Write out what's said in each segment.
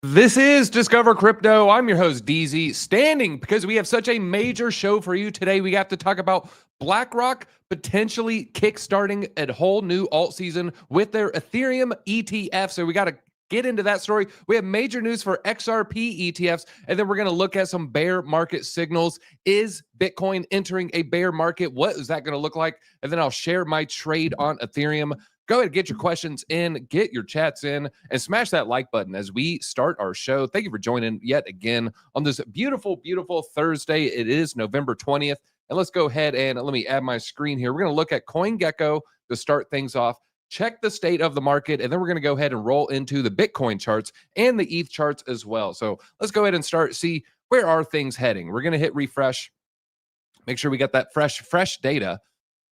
This is Discover Crypto. I'm your host, DZ, standing because we have such a major show for you today. We have to talk about BlackRock potentially kickstarting a whole new alt season with their Ethereum ETF. So we got to get into that story. We have major news for XRP ETFs, and then we're going to look at some bear market signals. Is Bitcoin entering a bear market? What is that going to look like? And then I'll share my trade on Ethereum. Go ahead and get your questions in, get your chats in, and smash that like button as we start our show. Thank you for joining yet again on this beautiful, beautiful Thursday. It is November 20th. And let's go ahead and let me add my screen here. We're going to look at CoinGecko to start things off, check the state of the market, and then we're going to go ahead and roll into the Bitcoin charts and the ETH charts as well. So let's go ahead and see where are things heading. We're going to hit refresh. Make sure we got that fresh data.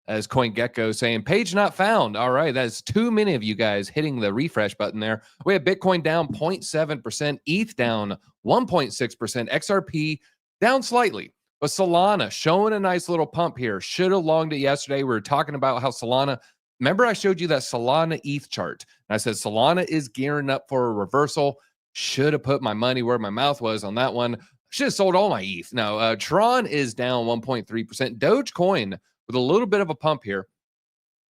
As CoinGecko saying, page not found. All right, that's too many of you guys hitting the refresh button there. We have Bitcoin down 0.7%, ETH down 1.6%, XRP down slightly. But Solana showing a nice little pump here. Should have longed it yesterday. We were talking about how Solana, remember I showed you that Solana ETH chart. And I said Solana is gearing up for a reversal. Should have put my money where my mouth was on that one. Should have sold all my ETH. No, Tron is down 1.3%. Dogecoin with a little bit of a pump here.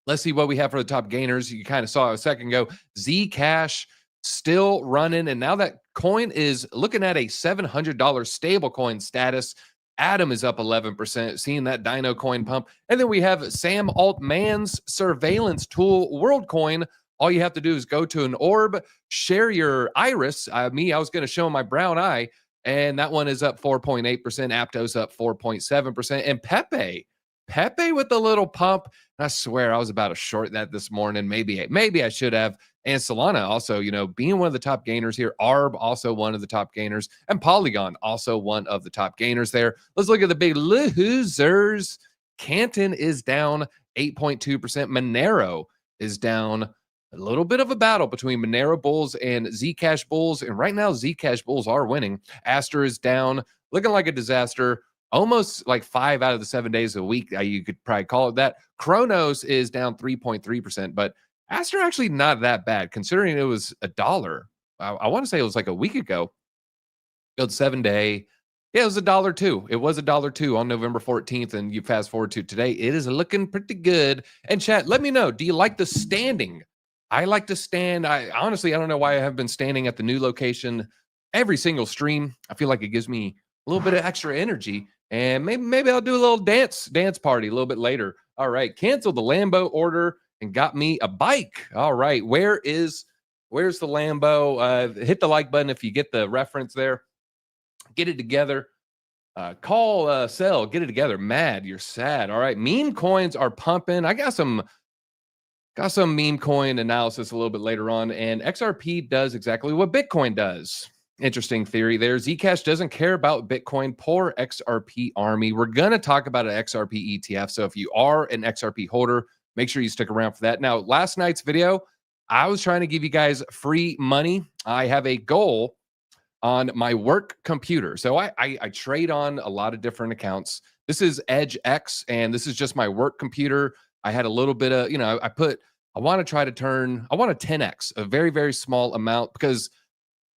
Let's see what we have for the top gainers. You kind of saw a second ago. Zcash still running. And now that coin is looking at a $700 stable coin status. Atom is up 11%, seeing that Dino coin pump. And then we have Sam Altman's surveillance tool, WorldCoin. All you have to do is go to an orb, share your iris. I was going to show my brown eye. And that one is up 4.8%. Aptos up 4.7%. And Pepe with the little pump. I swear I was about to short that this morning. Maybe I should have. And Solana also, being one of the top gainers here. ARB also one of the top gainers. And Polygon also one of the top gainers there. Let's look at the big losers. Canton is down 8.2%. Monero is down. A little bit of a battle between Monero bulls and Zcash bulls. And right now, Zcash bulls are winning. Aster is down, looking like a disaster. Almost like 5 out of the 7 days a week, you could probably call it that. Chronos is down 3.3%, but Aster actually not that bad considering it was $1. I want to say it was like a week ago. It was 7 day. Yeah, it was $1 It was $1 on November 14th, and you fast forward to today. It is looking pretty good. And chat, let me know. Do you like the standing? I like to stand. I honestly don't know why I have been standing at the new location every single stream. I feel like it gives me a little bit of extra energy. And maybe I'll do a little dance party a little bit later. All right, canceled the Lambo order and got me a bike. All right, where's the Lambo? Hit the like button if you get the reference there. Get it together. Sell, get it together. Mad, you're sad. All right, meme coins are pumping. I got some meme coin analysis a little bit later on, and XRP does exactly what Bitcoin does. Interesting theory there. Zcash doesn't care about Bitcoin. Poor XRP army. We're going to talk about an XRP ETF. So if you are an XRP holder, make sure you stick around for that. Now, last night's video, I was trying to give you guys free money. I have a goal on my work computer. So I trade on a lot of different accounts. This is Edge X, and this is just my work computer. I had a little bit of, I want to 10X, a very, very small amount, because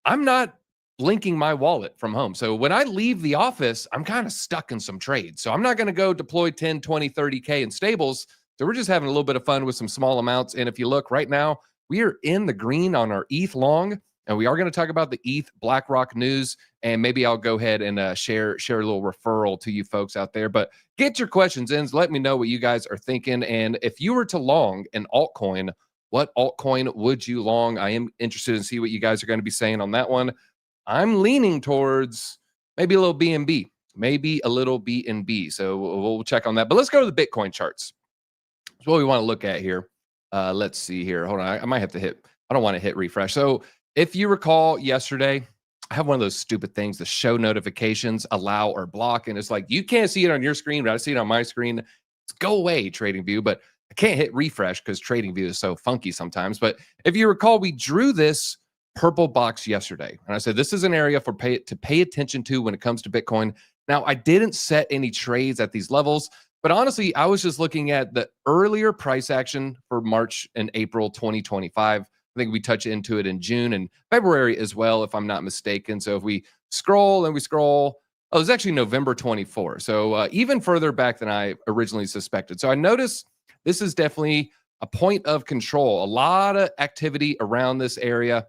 I'm not linking my wallet from home. So when I leave the office, I'm kind of stuck in some trades. So I'm not going to go deploy 10, 20, 30K in stables. So we're just having a little bit of fun with some small amounts. And if you look right now, we are in the green on our ETH long, and we are going to talk about the ETH BlackRock news. And maybe I'll go ahead and share a little referral to you folks out there. But get your questions in. Let me know what you guys are thinking. And if you were to long an altcoin, what altcoin would you long? I am interested in see what you guys are going to be saying on that one. I'm leaning towards maybe a little BNB, maybe a little BNB. So we'll check on that. But let's go to the Bitcoin charts. That's what we want to look at here. Let's see here. Hold on. I might have to I don't want to hit refresh. So if you recall yesterday, I have one of those stupid things, the show notifications, allow or block. And it's like, you can't see it on your screen, but I see it on my screen. It's go away, TradingView. But I can't hit refresh because TradingView is so funky sometimes. But if you recall, we drew this purple box yesterday. And I said, this is an area to pay attention to when it comes to Bitcoin. Now, I didn't set any trades at these levels, but honestly, I was just looking at the earlier price action for March and April 2025. I think we touch into it in June and February as well, if I'm not mistaken. So if we scroll and we scroll, oh, it was actually November 24. So even further back than I originally suspected. So I noticed this is definitely a point of control. A lot of activity around this area.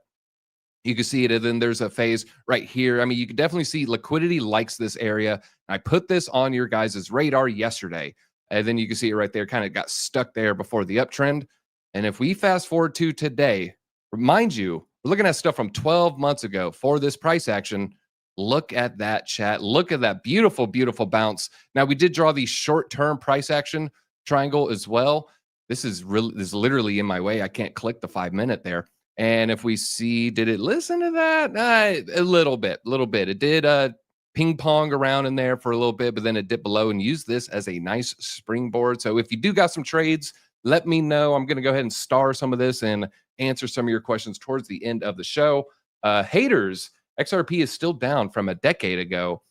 You can see it, and then there's a phase right here. I mean, you can definitely see liquidity likes this area. I put this on your guys' radar yesterday, and then you can see it right there, kind of got stuck there before the uptrend. And if we fast forward to today, remind you, we're looking at stuff from 12 months ago for this price action. Look at that, chat. Look at that beautiful, beautiful bounce. Now, we did draw the short-term price action triangle as well. This is literally in my way. I can't click the 5-minute there. And if we see, did it listen to that? A little bit. It did ping pong around in there for a little bit, but then it dipped below and used this as a nice springboard. So if you do got some trades, let me know. I'm going to go ahead and star some of this and answer some of your questions towards the end of the show. Haters, XRP is still down from a decade ago.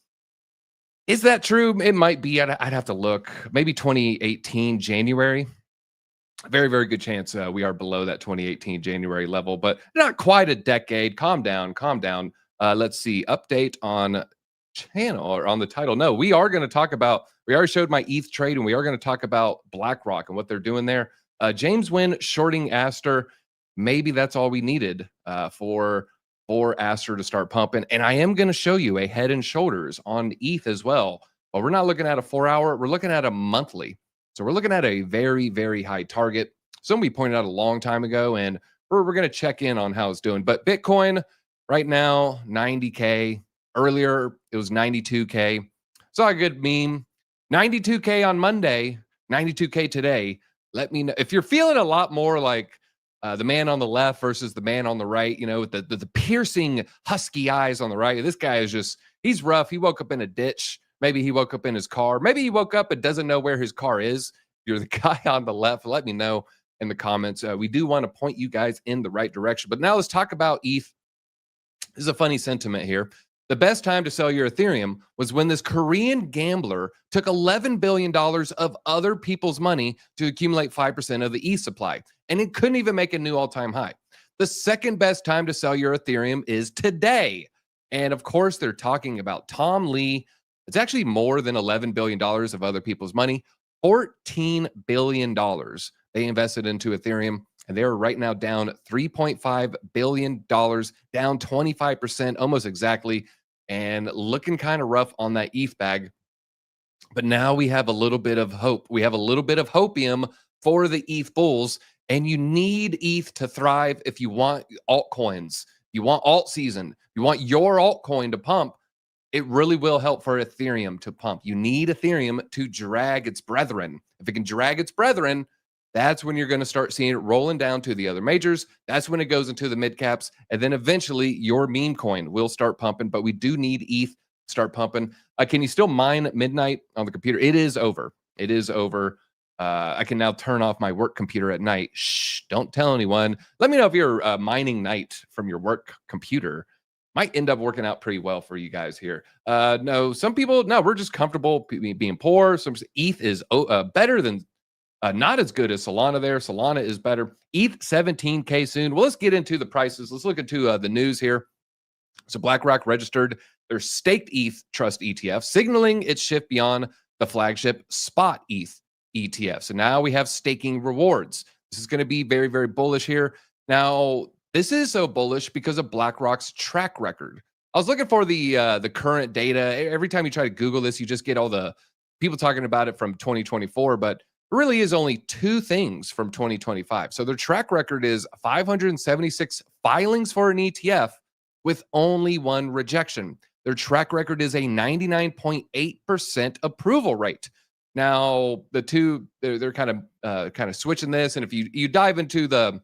Is that true? It might be. I'd have to look. Maybe 2018 January. Very, very good chance we are below that 2018 January level, but not quite a decade. Calm down. Let's see. Update on channel or on the title. No, we are going to talk about, we already showed my ETH trade, and we are going to talk about BlackRock and what they're doing there. James Wynn shorting Aster. Maybe that's all we needed for Aster to start pumping. And I am going to show you a head and shoulders on ETH as well. But we're not looking at a 4-hour. We're looking at a monthly. So we're looking at a very, very high target. Somebody pointed out a long time ago, and we're going to check in on how it's doing. But Bitcoin right now, 90K. Earlier, it was 92K. Saw a good meme. 92K on Monday, 92K today. Let me know if you're feeling a lot more like the man on the left versus the man on the right, you know, with the piercing husky eyes on the right. This guy is just, he's rough. He woke up in a ditch. Maybe he woke up in his car. Maybe he woke up and doesn't know where his car is. You're the guy on the left. Let me know in the comments. We do want to point you guys in the right direction. But now let's talk about ETH. This is a funny sentiment here. The best time to sell your Ethereum was when this Korean gambler took $11 billion of other people's money to accumulate 5% of the ETH supply. And it couldn't even make a new all-time high. The second best time to sell your Ethereum is today. And of course, they're talking about Tom Lee. It's actually more than $11 billion of other people's money. $14 billion they invested into Ethereum, and they're right now down $3.5 billion, down 25%, almost exactly, and looking kind of rough on that ETH bag. But now we have a little bit of hope. We have a little bit of hopium for the ETH bulls, and you need ETH to thrive if you want altcoins. You want alt season. You want your altcoin to pump. It really will help for Ethereum to pump. You need Ethereum to drag its brethren. If it can drag its brethren, that's when you're going to start seeing it rolling down to the other majors. That's when it goes into the mid caps. And then eventually your meme coin will start pumping. But we do need ETH to start pumping. Can you still mine at midnight on the computer? It is over. It is over. I can now turn off my work computer at night. Shh, don't tell anyone. Let me know if you're mining night from your work computer. Might end up working out pretty well for you guys here. No, some people, no, we're just comfortable being poor. Some ETH is better than, not as good as Solana there. Solana is better. ETH 17K soon. Well, let's get into the prices. Let's look into the news here. So BlackRock registered their staked ETH Trust ETF, signaling its shift beyond the flagship spot ETH ETF. So now we have staking rewards. This is going to be very, very bullish here. Now, this is so bullish because of BlackRock's track record. I was looking for the current data. Every time you try to Google this, you just get all the people talking about it from 2024, but it really is only two things from 2025. So their track record is 576 filings for an ETF with only one rejection. Their track record is a 99.8% approval rate. Now, the two, they're kind of switching this. And if you dive into the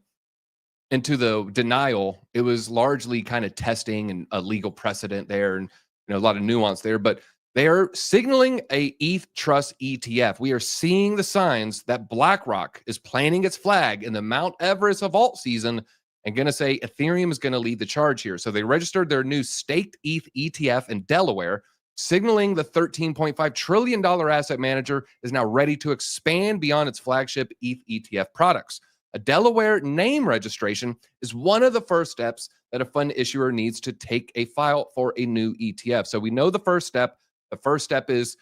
denial, it was largely kind of testing and a legal precedent there, and a lot of nuance there. But they are signaling a ETH Trust ETF. We are seeing the signs that BlackRock is planting its flag in the Mount Everest of alt season and going to say Ethereum is going to lead the charge here. So they registered their new staked ETH ETF in Delaware, signaling the $13.5 trillion asset manager is now ready to expand beyond its flagship ETH ETF products. A Delaware name registration is one of the first steps that a fund issuer needs to take a file for a new ETF. So we know the first step. The first step is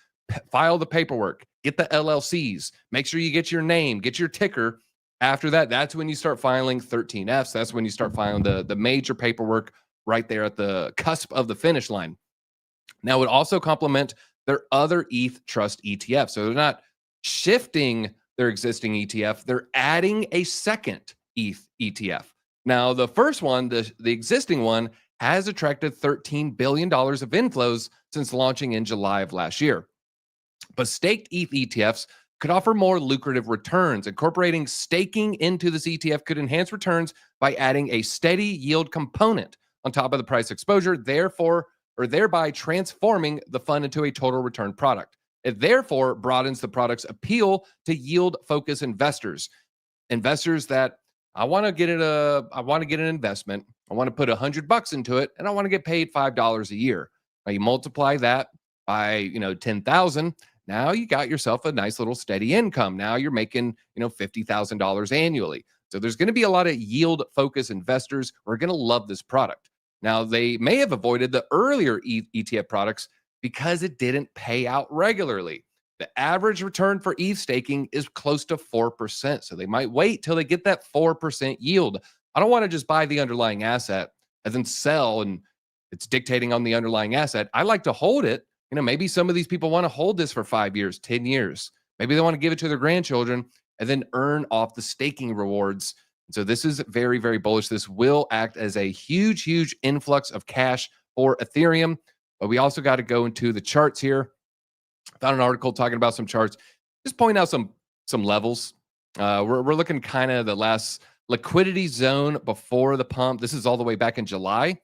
file the paperwork, get the LLCs, make sure you get your name, get your ticker. After that, that's when you start filing 13Fs. That's when you start filing the major paperwork right there at the cusp of the finish line. Now, it would also complement their other ETH Trust ETF. So they're not shifting their existing ETF, they're adding a second ETH ETF. Now, the first one, the existing one, has attracted $13 billion of inflows since launching in July of last year. But staked ETH ETFs could offer more lucrative returns. Incorporating staking into this ETF could enhance returns by adding a steady yield component on top of the price exposure, thereby transforming the fund into a total return product. It therefore broadens the product's appeal to yield-focused investors. Investors that I want to get an investment. I want to put $100 into it, and I want to get paid $5 a year. Now you multiply that by 10,000. Now you got yourself a nice little steady income. Now you're making $50,000 annually. So there's going to be a lot of yield-focused investors who are going to love this product. Now they may have avoided the earlier ETF products because it didn't pay out regularly. The average return for ETH staking is close to 4%. So they might wait till they get that 4% yield. I don't want to just buy the underlying asset and then sell and it's dictating on the underlying asset. I like to hold it. Maybe some of these people want to hold this for 5 years, 10 years. Maybe they want to give it to their grandchildren and then earn off the staking rewards. So this is very, very bullish. This will act as a huge, huge influx of cash for Ethereum. But we also got to go into the charts here. Found an article talking about some charts. Just point out some levels. We're looking kind of the last liquidity zone before the pump. This is all the way back in July,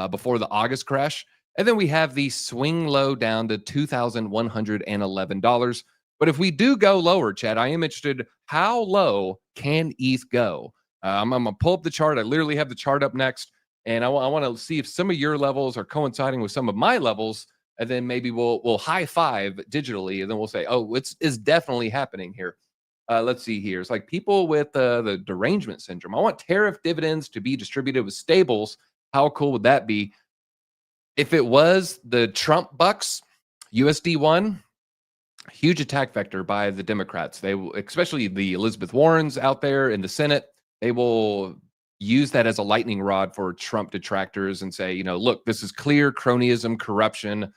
before the August crash. And then we have the swing low down to $2,111. But if we do go lower, Chad, I am interested, how low can ETH go? I'm going to pull up the chart. I literally have the chart up next. And I want to see if some of your levels are coinciding with some of my levels. And then maybe we'll high five digitally. And then we'll say, oh, it's definitely happening here. Let's see here. It's like people with the derangement syndrome. I want tariff dividends to be distributed with stables. How cool would that be? If it was the Trump bucks, USD1, huge attack vector by the Democrats. They will, especially the Elizabeth Warrens out there in the Senate, they will use that as a lightning rod for Trump detractors and say, look, this is clear cronyism, corruption,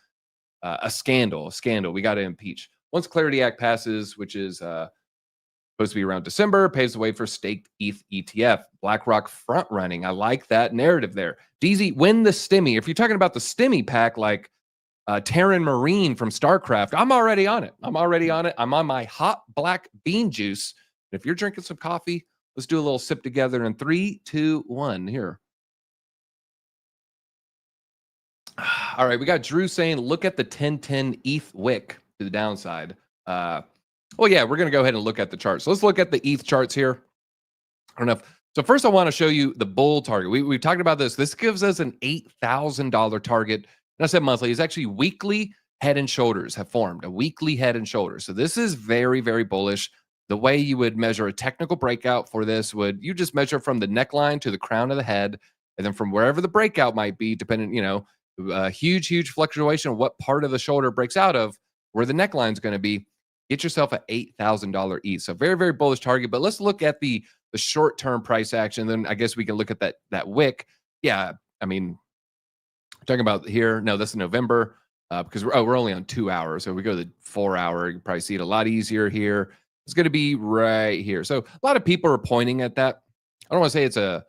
a scandal. We got to impeach. Once Clarity Act passes, which is supposed to be around December, paves the way for staked ETH ETF. BlackRock front running. I like that narrative there. DZ, win the stimmy. If you're talking about the stimmy pack, like Terran Marine from StarCraft, I'm already on it. I'm on my hot black bean juice. If you're drinking some coffee, let's do a little sip together in 3, 2, 1 here. All right, we got Drew saying, look at the 1010 ETH wick to the downside. Well, yeah, we're going to go ahead and look at the charts. So let's look at the ETH charts here. I don't know. So first I want to show you the bull target. We've talked about this. This gives us an $8,000 target. And I said monthly. It's actually weekly head and shoulders have formed, a weekly head and shoulders. So this is very, very bullish. The way you would measure a technical breakout for this you just measure from the neckline to the crown of the head. And then from wherever the breakout might be, depending, a huge fluctuation of what part of the shoulder breaks out of, where the neckline is going to be, get yourself an $8,000 ETH. So very, very bullish target. But let's look at the short-term price action. Then I guess we can look at that wick. Yeah, I mean, talking about here. No, that's in November because we're only on 2 hours. So we go to the 4 hour. You can probably see it a lot easier here. It's going to be right here. So a lot of people are pointing at that. I don't want to say is that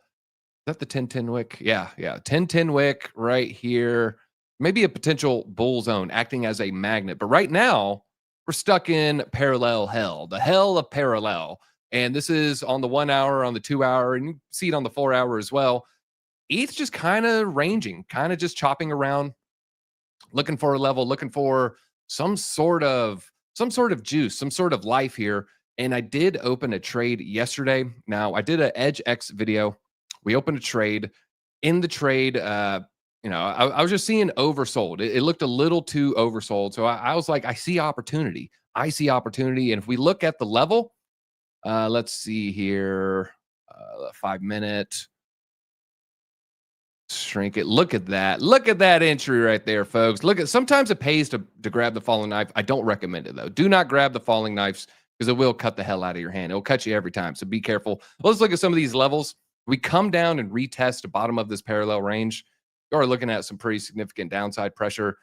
the 1010 wick? Yeah. 1010 wick right here. Maybe a potential bull zone acting as a magnet. But right now, we're stuck in parallel hell, the hell of parallel. And this is on the 1 hour, on the 2 hour, and you see it on the 4 hour as well. ETH's just kind of ranging, kind of just chopping around, looking for a level, looking for some sort of juice, some sort of life here. And I did open a trade yesterday. Now, I did an Edge X video. We opened a trade. In the trade, I was just seeing oversold. It looked a little too oversold. So I was like, I see opportunity. And if we look at the level, let's see here. 5-minute. Shrink it. Look at that. Look at that entry right there, folks. Look at, sometimes it pays to grab the falling knife. I don't recommend it though. Do not grab the falling knives because it will cut the hell out of your hand. It'll cut you every time. So be careful. Let's look at some of these levels. We come down and retest the bottom of this parallel range. You're looking at some pretty significant downside pressure.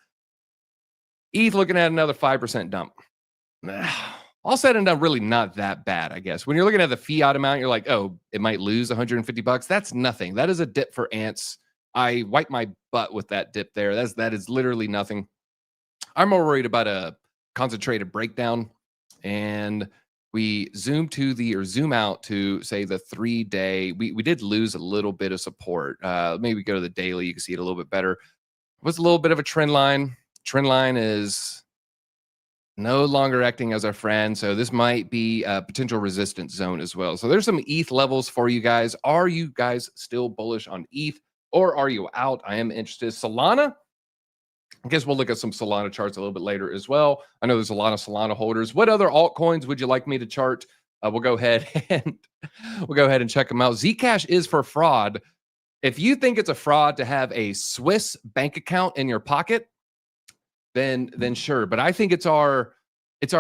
ETH looking at another 5% dump. All said and done, really not that bad, I guess. When you're looking at the fiat amount, you're like, oh, it might lose 150 bucks. That's nothing. That is a dip for ants. I wipe my butt with that dip there. That is literally nothing. I'm more worried about a concentrated breakdown. And we zoom out to say the 3-day. We did lose a little bit of support. Maybe go to the daily. You can see it a little bit better. It was a little bit of a trend line. Trend line is no longer acting as our friend. So this might be a potential resistance zone as well. So there's some ETH levels for you guys. Are you guys still bullish on ETH or are you out? I am interested. Solana, I guess we'll look at some Solana charts a little bit later as well. I know there's a lot of Solana holders. What other altcoins would you like me to chart? We'll go ahead and check them out. Zcash is for fraud. If you think it's a fraud to have a Swiss bank account in your pocket, then sure. But I think it's our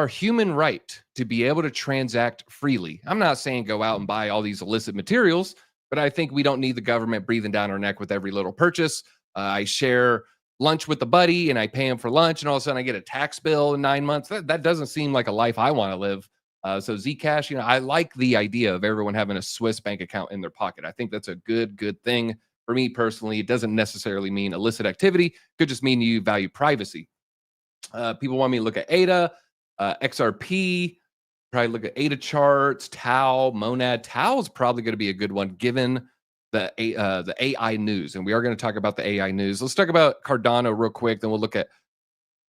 human right to be able to transact freely. I'm not saying go out and buy all these illicit materials, but I think we don't need the government breathing down our neck with every little purchase. I share lunch with a buddy and I pay him for lunch and all of a sudden I get a tax bill in 9 months. That doesn't seem like a life I want to live. So Zcash, I like the idea of everyone having a Swiss bank account in their pocket. I think that's a good thing. For me personally, it doesn't necessarily mean illicit activity. Could just mean you value privacy. People want me to look at ADA, XRP, probably look at ADA charts, TAO, Monad. TAO is probably going to be a good one given the AI news. And we are going to talk about the AI news. Let's talk about Cardano real quick. Then we'll look at,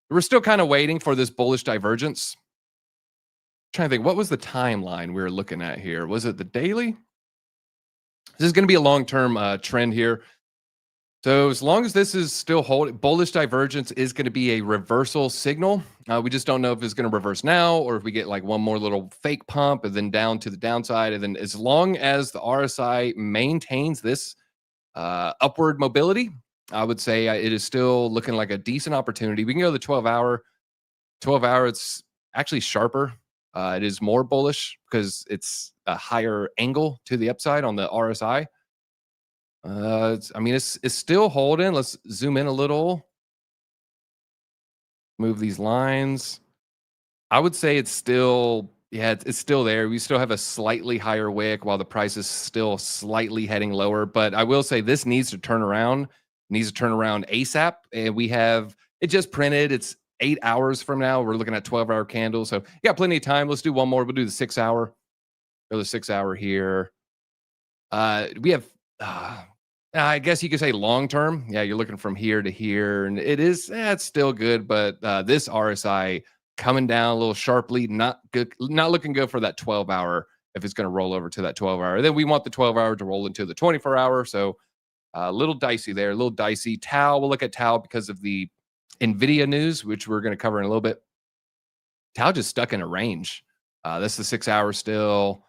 we're still kind of waiting for this bullish divergence. I'm trying to think, what was the timeline we were looking at here? Was it the daily? This is going to be a long-term trend here. So as long as this is still holding, bullish divergence is going to be a reversal signal. We just don't know if it's going to reverse now or if we get like one more little fake pump and then down to the downside. And then as long as the RSI maintains this upward mobility, I would say it is still looking like a decent opportunity. We can go to the 12-hour. 12-hour, it's actually sharper. It is more bullish because it's a higher angle to the upside on the RSI. It's still holding. Let's zoom in a little. Move these lines. I would say it's still, it's still there. We still have a slightly higher wick while the price is still slightly heading lower. But I will say this needs to turn around. ASAP. And we have it just printed. It's 8 hours from now. We're looking at 12-hour candles. So yeah, plenty of time. Let's do one more. We'll do the 6-hour. Go the 6-hour here. We have I guess you could say long term. Yeah, you're looking from here to here, and it's still good, but this RSI coming down a little sharply, not good, not looking good for that 12-hour. If it's going to roll over to that 12-hour, then we want the 12-hour to roll into the 24-hour. So a little dicey there, a little dicey. TAO, we'll look at TAO because of the Nvidia news, which we're going to cover in a little bit. TAO just stuck in a range. That's the 6-hour still.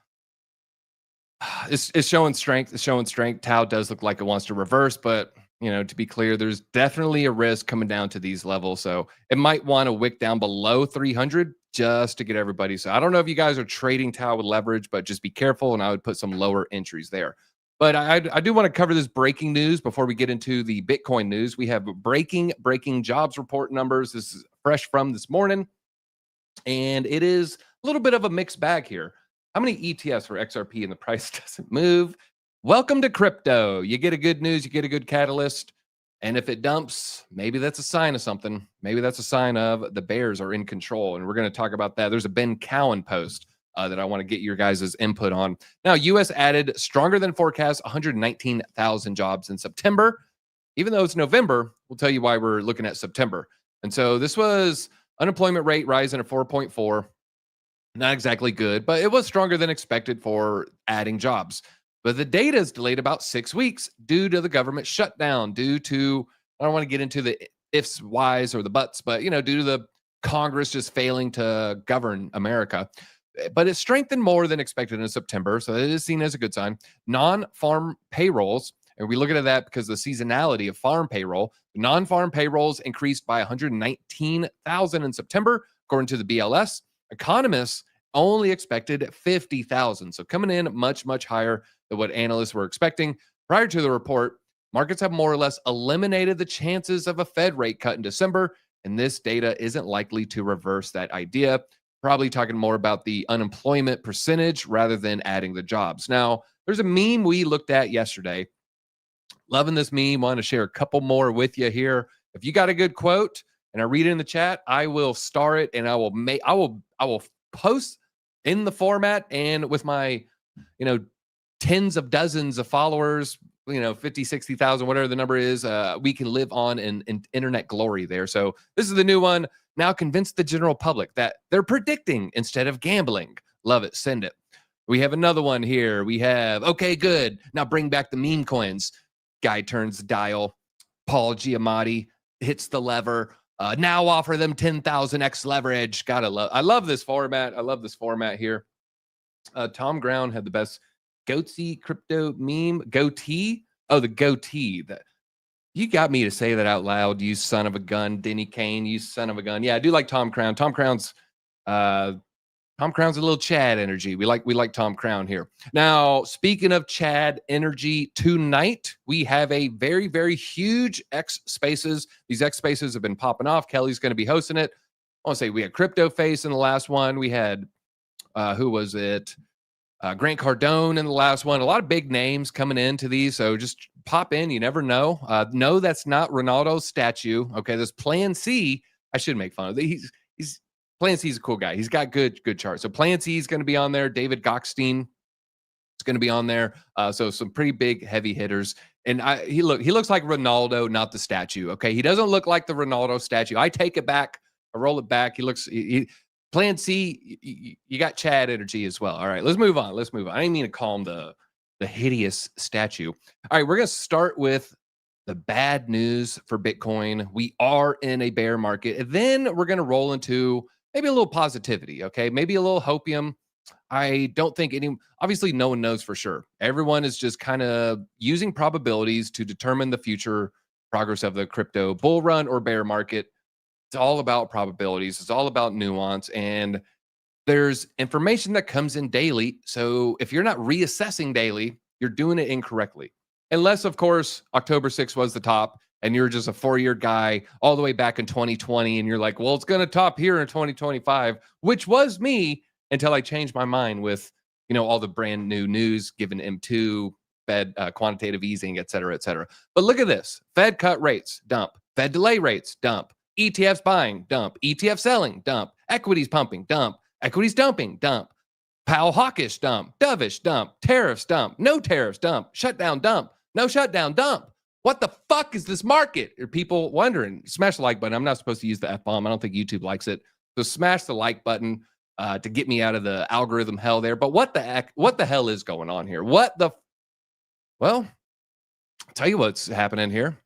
It's showing strength. It's showing strength. TAO does look like it wants to reverse, but to be clear, there's definitely a risk coming down to these levels. So it might want to wick down below 300 just to get everybody. So I don't know if you guys are trading TAO with leverage, but just be careful. And I would put some lower entries there. But I do want to cover this breaking news before we get into the Bitcoin news. We have breaking jobs report numbers. This is fresh from this morning, and it is a little bit of a mixed bag here. How many ETFs for XRP and the price doesn't move? Welcome to crypto. You get a good news, you get a good catalyst. And if it dumps, maybe that's a sign of something. Maybe that's a sign of the bears are in control. And we're going to talk about that. There's a Ben Cowan post that I want to get your guys' input on. Now, U.S. added stronger than forecast 119,000 jobs in September. Even though it's November, we'll tell you why we're looking at September. And so this was unemployment rate rising at 4.4. Not exactly good, but it was stronger than expected for adding jobs. But the data is delayed about 6 weeks due to the government shutdown, due to, I don't want to get into the ifs, whys, or the buts, but, due to the Congress just failing to govern America. but it strengthened more than expected in September. So it is seen as a good sign. Non-farm payrolls, and we look at that because the seasonality of farm payroll, non-farm payrolls increased by 119,000 in September, according to the BLS. Economists only expected 50,000. So coming in much, much higher than what analysts were expecting. Prior to the report, markets have more or less eliminated the chances of a Fed rate cut in December, and this data isn't likely to reverse that idea. Probably talking more about the unemployment percentage rather than adding the jobs. Now, there's a meme we looked at yesterday. Loving this meme. Want to share a couple more with you here. If you got a good quote and I read it in the chat, I will star it and I will post in the format and with my, tens of dozens of followers, 50, 60,000, whatever the number is, we can live on in internet glory there. So this is the new one. Now convince the general public that they're predicting instead of gambling. Love it. Send it. We have another one here. We have, okay, good. Now bring back the meme coins. Guy turns the dial. Paul Giamatti hits the lever. Now offer them 10,000x leverage. I love this format. I love this format here. Tom Brown had the best goatee crypto meme. Goatee? Oh, the goatee. You got me to say that out loud, you son of a gun. Denny Kane, you son of a gun. Yeah, I do like Tom Crown. Tom Crown's a little Chad energy. We like Tom Crown here. Now, speaking of Chad energy, tonight we have a very, very huge X Spaces. These X Spaces have been popping off. Kelly's going to be hosting it. I want to say we had Crypto Face in the last one. We had, who was it? Grant Cardone in the last one. A lot of big names coming into these. So just pop in. You never know. No, that's not Ronaldo's statue. Okay, this Plan C. I should make fun of it. He's Plan C is a cool guy. He's got good charts. So Plan C is going to be on there. David Gockstein is going to be on there. So some pretty big heavy hitters. And he looks like Ronaldo, not the statue. Okay, he doesn't look like the Ronaldo statue. I take it back. I roll it back. Plan C, you got Chad energy as well. All right, let's move on. I didn't mean to call him the hideous statue. All right, we're going to start with the bad news for Bitcoin. We are in a bear market. And then we're going to roll into maybe a little positivity, okay? Maybe a little hopium. I don't think obviously no one knows for sure. Everyone is just kind of using probabilities to determine the future progress of the crypto bull run or bear market. It's all about probabilities. It's all about nuance. And there's information that comes in daily. So if you're not reassessing daily, you're doing it incorrectly. Unless, of course, October 6th was the top and you're just a 4-year guy all the way back in 2020. And you're like, well, it's going to top here in 2025, which was me until I changed my mind with, all the brand new news given M2, Fed quantitative easing, et cetera, et cetera. But look at this. Fed cut rates, dump. Fed delay rates, dump. ETFs buying, dump. ETF selling, dump. Equities pumping, dump. Equities dumping, dump. Powell hawkish, dump. Dovish, dump. Tariffs, dump. No tariffs, dump. Shutdown, dump. No shutdown, dump. What the fuck is this market? Are people wondering? Smash the like button. I'm not supposed to use the F-bomb. I don't think YouTube likes it. So smash the like button to get me out of the algorithm hell there. But what the hell is going on here? Well, I'll tell you what's happening here.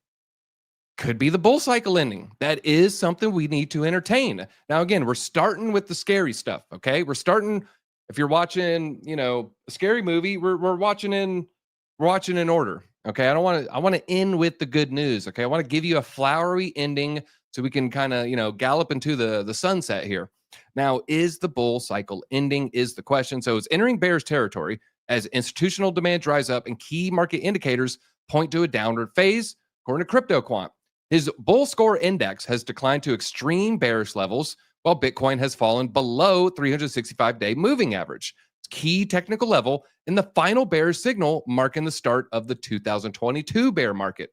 Could be the bull cycle ending. That is something we need to entertain. Now, again, we're starting with the scary stuff, okay? We're starting, if you're watching, a scary movie, we're watching in order, okay? I want to end with the good news, okay? I want to give you a flowery ending so we can kind of, gallop into the sunset here. Now, is the bull cycle ending is the question. So it's entering bearish territory as institutional demand dries up and key market indicators point to a downward phase, according to Crypto Quant. His bull score index has declined to extreme bearish levels, while Bitcoin has fallen below 365-day moving average. It's key technical level in the final bearish signal marking the start of the 2022 bear market.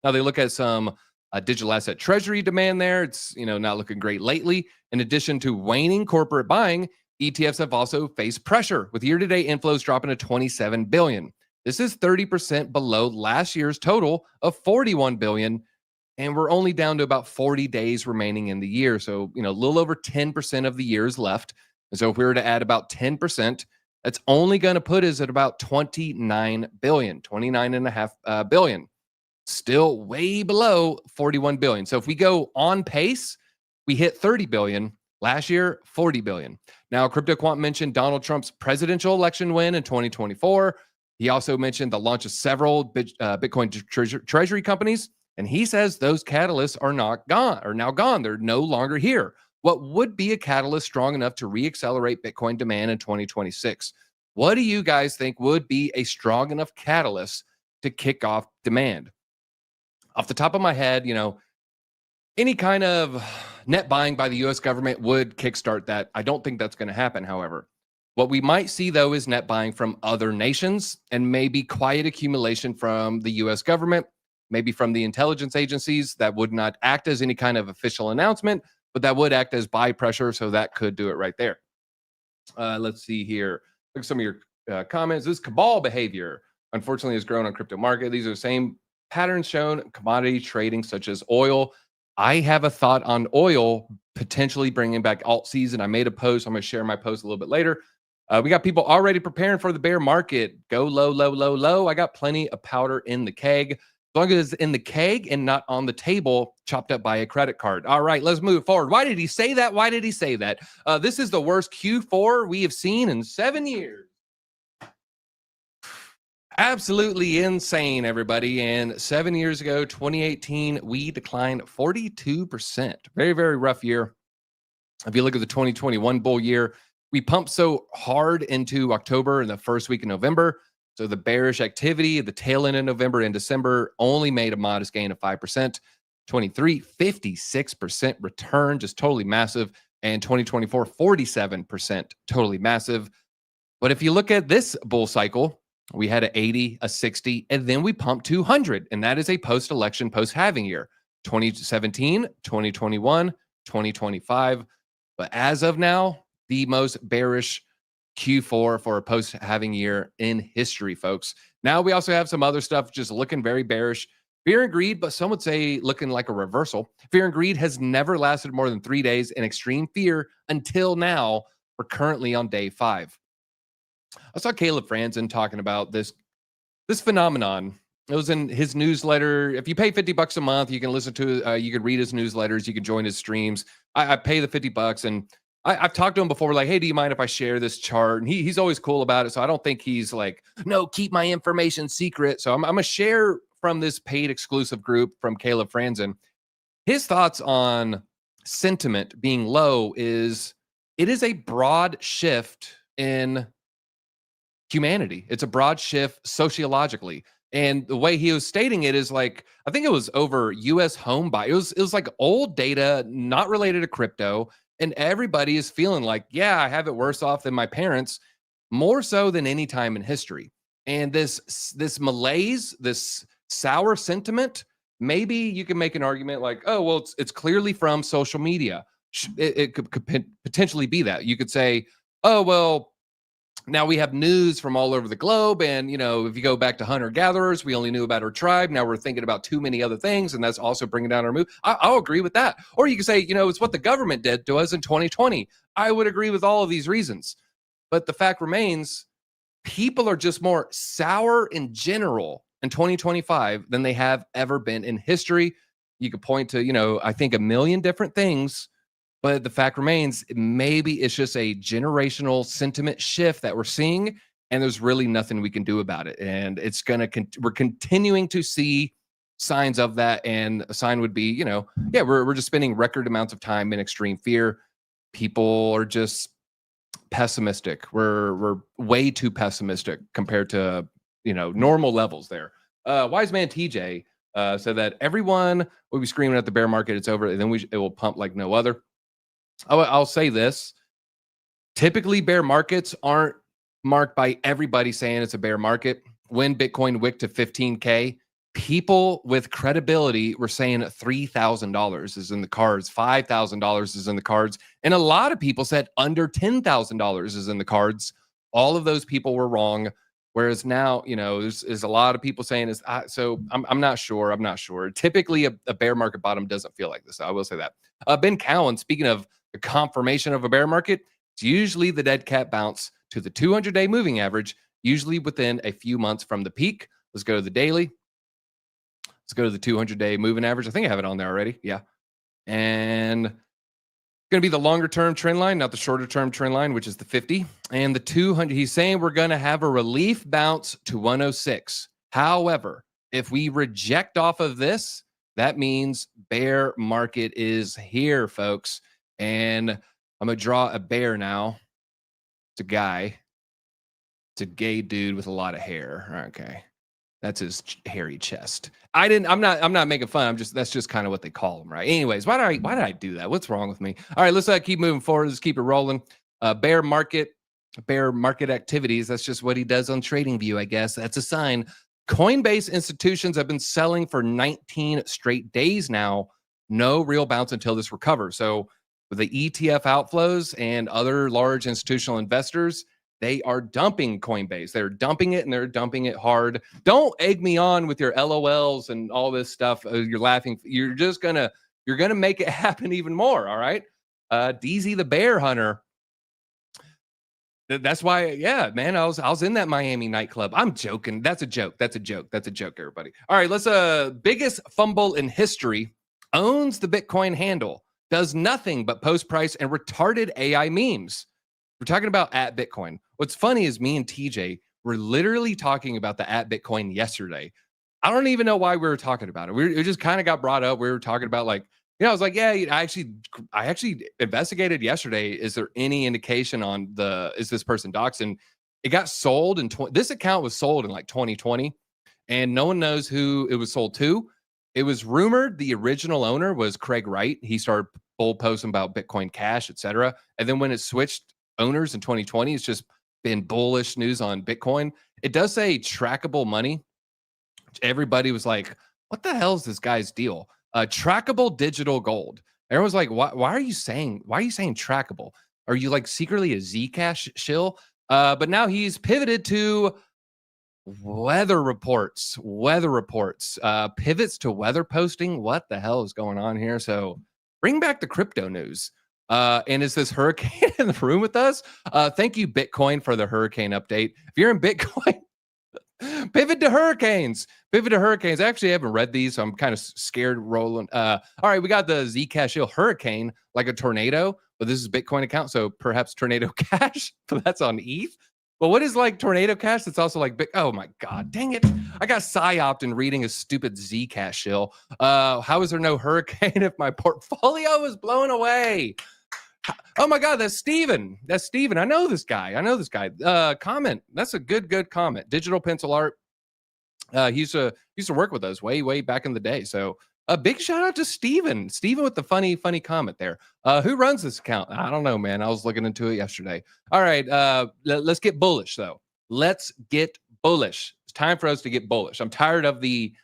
Now they look at some digital asset treasury demand there. It's not looking great lately. In addition to waning corporate buying, ETFs have also faced pressure, with year-to-date inflows dropping to 27 billion. This is 30% below last year's total of 41 billion, and we're only down to about 40 days remaining in the year. So, a little over 10% of the year is left. And so if we were to add about 10%, that's only going to put us at about 29 billion, 29.5 billion. Still way below 41 billion. So if we go on pace, we hit 30 billion. Last year, 40 billion. Now, Crypto Quant mentioned Donald Trump's presidential election win in 2024. He also mentioned the launch of several Bitcoin treasury companies, and he says those catalysts are now gone. They're no longer here. What would be a catalyst strong enough to reaccelerate Bitcoin demand in 2026? What do you guys think would be a strong enough catalyst to kick off demand? Off the top of my head, any kind of net buying by the US government would kickstart that. I don't think that's going to happen, however. What we might see, though, is net buying from other nations and maybe quiet accumulation from the US government, maybe from the intelligence agencies that would not act as any kind of official announcement, but that would act as buy pressure. So that could do it right there. Let's see here. Look at some of your comments. This cabal behavior, unfortunately, has grown on crypto market. These are the same patterns shown in commodity trading, such as oil. I have a thought on oil potentially bringing back alt season. I made a post. I'm going to share my post a little bit later. We got people already preparing for the bear market. Go low, low, low, low. I got plenty of powder in the keg. As long as it's in the keg and not on the table, chopped up by a credit card. All right, let's move forward. Why did he say that? Why did he say that? This is the worst Q4 we have seen in 7 years. Absolutely insane, everybody. And 7 years ago, 2018, we declined 42%. Very, very rough year. If you look at the 2021 bull year, we pumped so hard into October and the first week of November. So the bearish activity at the tail end of November and December only made a modest gain of 5%. 23, 56% return, just totally massive. And 2024, 47%, totally massive. But if you look at this bull cycle, we had an 80, a 60, and then we pumped 200. And that is a post-election, post-halving year. 2017, 2021, 2025. But as of now, the most bearish Q4 for a post-halving year in history, folks. Now we also have some other stuff just looking very bearish. Fear and greed, but some would say looking like a reversal. Fear and greed has never lasted more than 3 days in extreme fear until now. We're currently on day 5. I saw Caleb Franzen talking about this phenomenon. It was in his newsletter. If you pay $50 a month, you can listen to, you can read his newsletters, you can join his streams. I pay the $50, and I've talked to him before, like, hey, do you mind if I share this chart? And he's always cool about it. So I don't think he's like, no, keep my information secret. So I'm going to share from this paid exclusive group from Caleb Franzen. His thoughts on sentiment being low is it is a broad shift in humanity. It's a broad shift sociologically. And the way he was stating it is like, I think it was over US home buy. It was like old data, not related to crypto. And everybody is feeling like, yeah, I have it worse off than my parents, more so than any time in history. And this malaise, this sour sentiment, maybe you can make an argument like, oh, well, it's clearly from social media. It could potentially be that. You could say, oh, well, now we have news from all over the globe. And, if you go back to hunter-gatherers, we only knew about our tribe. Now we're thinking about too many other things, and that's also bringing down our mood. I'll agree with that. Or you could say, it's what the government did to us in 2020. I would agree with all of these reasons. But the fact remains, people are just more sour in general in 2025 than they have ever been in history. You could point to, I think a million different things. But the fact remains, maybe it's just a generational sentiment shift that we're seeing, and there's really nothing we can do about it. And it's we're continuing to see signs of that. And a sign would be, we're just spending record amounts of time in extreme fear. People are just pessimistic. We're way too pessimistic compared to, normal levels there. Wise man TJ said that everyone will be screaming at the bear market, it's over, and then it will pump like no other. I'll say this. Typically, bear markets aren't marked by everybody saying it's a bear market. When Bitcoin wicked to 15K, people with credibility were saying $3,000 is in the cards, $5,000 is in the cards, and a lot of people said under $10,000 is in the cards. All of those people were wrong. Whereas now, there's a lot of people saying is so. I'm not sure. I'm not sure. Typically, a bear market bottom doesn't feel like this. I will say that. Ben Cowan, speaking of the confirmation of a bear market, it's usually the dead cat bounce to the 200-day moving average, usually within a few months from the peak. Let's go to the daily. Let's go to the 200-day moving average. I think I have it on there already. Yeah. And Going to be the longer term trend line, not the shorter term trend line, which is the 50 and the 200. He's saying we're going to have a relief bounce to 106. However, if we reject off of this, that means bear market is here, folks. And I'm going to draw a bear now. It's a guy. It's a gay dude with a lot of hair. Okay. That's his hairy chest. I'm not making fun. That's just kind of what they call him, right? Anyways, why did I do that? What's wrong with me? All right, let's keep moving forward. Let's keep it rolling. Bear market activities. That's just what he does on TradingView, I guess. That's a sign. Coinbase institutions have been selling for 19 straight days now. No real bounce until this recovers. So with the ETF outflows and other large institutional investors, they are dumping Coinbase. They're dumping it, and they're dumping it hard. Don't egg me on with your LOLs and all this stuff. You're laughing. You're gonna make it happen even more. All right, DZ the Bear Hunter. That's why, yeah, man. I was in that Miami nightclub. I'm joking. That's a joke. That's a joke. That's a joke, everybody. All right, let's. Biggest fumble in history. Owns the Bitcoin handle. Does nothing but post price and retarded AI memes. We're talking about at Bitcoin. What's funny is me and TJ were literally talking about the at Bitcoin yesterday. I don't even know why we were talking about it. It just kind of got brought up. We were talking about I was like, yeah, I actually investigated yesterday. Is there any indication on is this person doxed? And it got sold this account was sold in 2020, and no one knows who it was sold to. It was rumored the original owner was Craig Wright. He started bold posting about Bitcoin Cash, etc. And then when it switched owners in 2020, it's just been bullish news on Bitcoin. It does say trackable money. Everybody was like, what the hell is this guy's deal? Trackable digital gold. Everyone's like, why are you saying trackable? Are you secretly a Zcash shill? But now he's pivoted to weather reports, pivots to weather posting. What the hell is going on here? So bring back the crypto news. And is this hurricane in the room with us? Thank you, Bitcoin, for the hurricane update. If you're in Bitcoin, pivot to hurricanes. I actually haven't read these, so I'm kind of scared rolling. All right, we got the Zcash Hill hurricane, like a tornado, but this is Bitcoin account, so perhaps Tornado Cash, but that's on ETH. But what is Tornado Cash? That's also oh my God, dang it. I got psyoped in reading a stupid Zcash shill. How is there no hurricane if my portfolio is blown away? Oh my God, that's Steven. I know this guy. Comment. That's a good comment. Digital pencil art. He used to work with us way back in the day. So a big shout out to Steven. Steven with the funny comment there. Who runs this account? I don't know, man. I was looking into it yesterday. All right, let's get bullish though. Let's get bullish. It's time for us to get bullish. I'm tired of the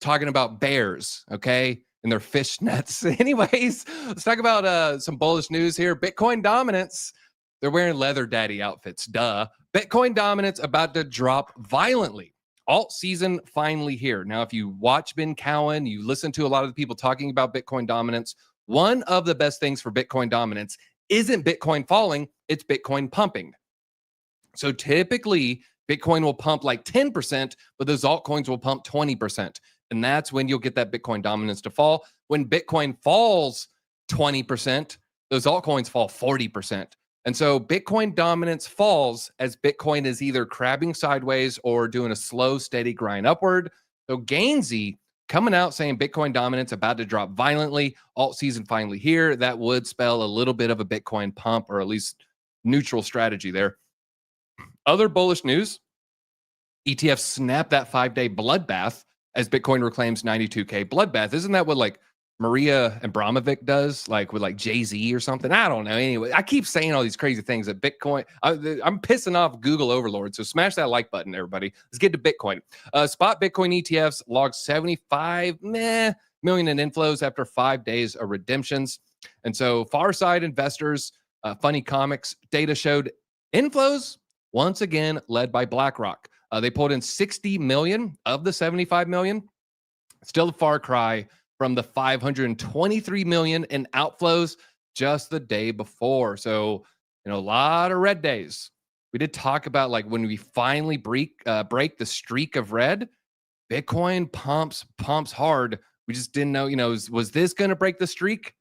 talking about bears, okay, and their fish nets. Anyways, let's talk about some bullish news here. Bitcoin dominance. They're wearing leather daddy outfits. Duh. Bitcoin dominance about to drop violently. Alt season finally here. Now, if you watch Ben Cowan, you listen to a lot of the people talking about Bitcoin dominance. One of the best things for Bitcoin dominance isn't Bitcoin falling, it's Bitcoin pumping. So typically, Bitcoin will pump 10%, but those altcoins will pump 20%. And that's when you'll get that Bitcoin dominance to fall. When Bitcoin falls 20%, those altcoins fall 40%. And so Bitcoin dominance falls as Bitcoin is either crabbing sideways or doing a slow, steady grind upward. So Gainsey coming out saying Bitcoin dominance about to drop violently. Alt season finally here. That would spell a little bit of a Bitcoin pump, or at least neutral strategy there. Other bullish news, ETF snapped that 5-day bloodbath as Bitcoin reclaims 92K bloodbath. Isn't that what Maria Abramovic does, with Jay-Z or something? I don't know. Anyway, I keep saying all these crazy things that Bitcoin. I'm pissing off Google overlords. So smash that like button, everybody. Let's get to Bitcoin. Spot Bitcoin ETFs logged 75 million in inflows after 5 days of redemptions. And so far side investors, funny comics data showed inflows once again led by BlackRock. They pulled in 60 million of the 75 million. Still a far cry from the 523 million in outflows just the day before. So, a lot of red days. We did talk about when we finally break the streak of red, Bitcoin pumps hard. We just didn't know, was this going to break the streak?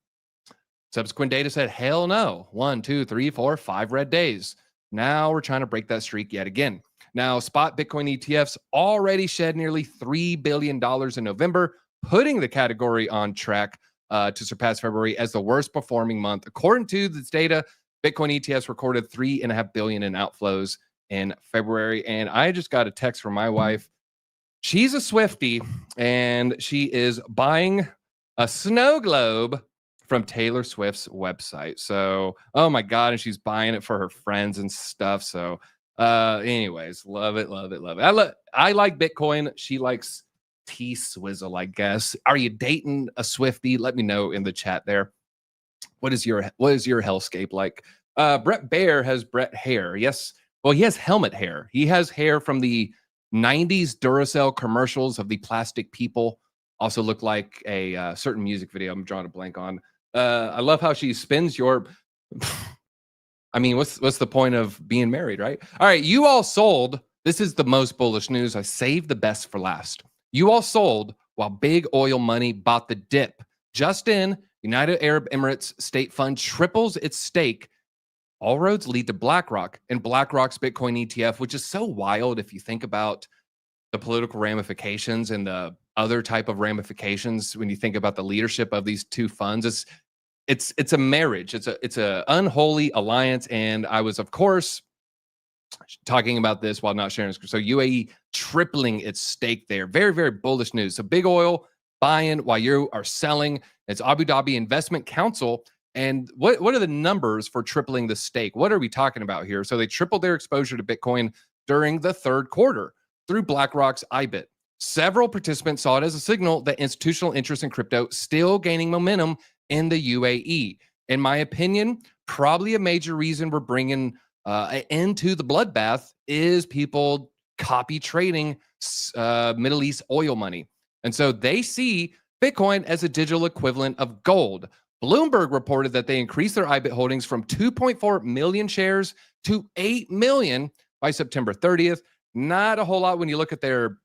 Subsequent data said, hell no. 1, 2, 3, 4, 5 red days. Now we're trying to break that streak yet again. Now, spot Bitcoin ETFs already shed nearly $3 billion in November, putting the category on track to surpass February as the worst performing month. According to this data, Bitcoin ETFs recorded $3.5 billion in outflows in February. And I just got a text from my wife. She's a Swiftie, and she is buying a snow globe from Taylor Swift's website. So, oh my God, and she's buying it for her friends and stuff. So, anyways, love it, love it, love it. I like Bitcoin. She likes T-Swizzle, I guess. Are you dating a Swiftie? Let me know in the chat there. What is your hellscape like? Brett Bear has Brett hair. Yes. Well, he has helmet hair. He has hair from the 90s Duracell commercials of the plastic people. Also look like a certain music video I'm drawing a blank on. I love how she spins your I mean, what's the point of being married, right? All right, you all sold. This is the most bullish news. I saved the best for last. You all sold while big oil money bought the dip. Just in, United Arab Emirates State Fund triples its stake. All roads lead to BlackRock and BlackRock's Bitcoin ETF, which is so wild if you think about the political ramifications and the other type of ramifications when you think about the leadership of these two funds. It's a marriage. It's a unholy alliance. And I was, of course, talking about this while not sharing. So UAE tripling its stake there. Very, very bullish news. So big oil buying while you are selling. It's Abu Dhabi Investment Council. And what are the numbers for tripling the stake? What are we talking about here? So they tripled their exposure to Bitcoin during the third quarter through BlackRock's IBIT. Several participants saw it as a signal that institutional interest in crypto still gaining momentum in the UAE. In my opinion, probably a major reason we're bringing an end to the bloodbath is people copy trading Middle East oil money. And so they see Bitcoin as a digital equivalent of gold. Bloomberg reported that they increased their IBIT holdings from 2.4 million shares to 8 million by September 30th. Not a whole lot when you look at their